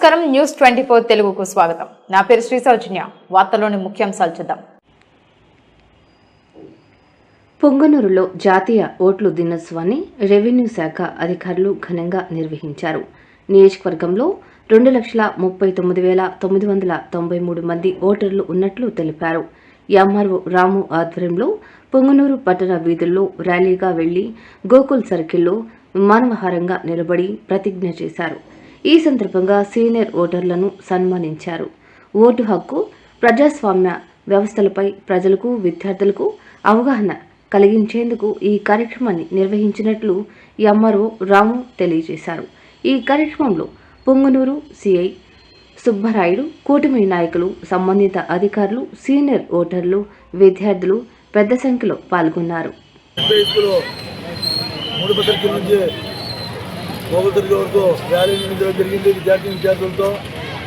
నమస్కారం న్యూస్ 24 తెలుగుకు స్వాగతం. నా పేరు శ్రీ సౌజన్య. వార్తల్లోని ముఖ్యాంశాలు చూద్దాం. పొంగనూరులో జాతీయ ఓట్ల దినోత్సవాన్ని రెవెన్యూ శాఖ అధికారులు ఘనంగా నిర్వహించారు. నియోజకవర్గంలో 2,39,993 మంది ఓటర్లు ఉన్నట్లు తెలిపారు. ఎంఆర్ఓ రాము ఆధ్వర్యంలో పొంగనూరు పట్టణ వీధుల్లో ర్యాలీగా వెళ్లి గోకుల్ సర్కిల్లో మానవహారంగా నిలబడి ప్రతిజ్ఞ చేశారు. ఈ సందర్భంగా సీనియర్ ఓటర్లను సన్మానించారు. ఓటు హక్కు, ప్రజాస్వామ్య వ్యవస్థలపై ప్రజలకు, విద్యార్థులకు అవగాహన కలిగించేందుకు ఈ కార్యక్రమాన్ని నిర్వహించినట్లు ఎంఆర్ఓ రాము తెలియజేశారు. ఈ కార్యక్రమంలో పొంగనూరు సిఐ సుబ్బరాయుడు, కూటమి నాయకులు, సంబంధిత అధికారులు, సీనియర్ ఓటర్లు, విద్యార్థులు పెద్ద సంఖ్యలో పాల్గొన్నారు. గోగులతర్గ వరకు ర్యాలీ నిర్వహించడం జరిగింది విద్యార్థులతో.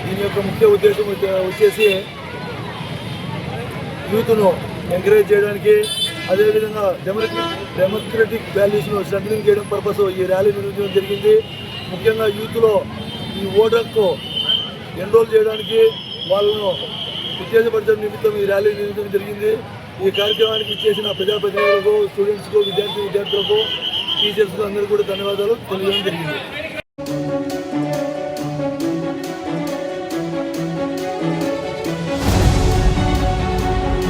దీని యొక్క ముఖ్య ఉద్దేశం వచ్చేసి యూత్ను ఎంకరేజ్ చేయడానికి, అదేవిధంగా డెమోక్రటిక్ వాల్యూస్ను స్ట్రెంథనింగ్ చేయడం పర్పస్ ఈ ర్యాలీ నిర్వహించడం జరిగింది. ముఖ్యంగా యూత్లో ఈ ఓటర్కు ఎన్రోల్ చేయడానికి, వాళ్ళను ఉత్తేజపరచడం నిమిత్తం ఈ ర్యాలీ నిర్వహించడం జరిగింది. ఈ కార్యక్రమానికి ఇచ్చేసిన ప్రజాప్రతినిధులకు, స్టూడెంట్స్కు, విద్యార్థులకు, టీచర్స్కు అందరూ కూడా ధన్యవాదాలు తెలియజేయడం జరిగింది.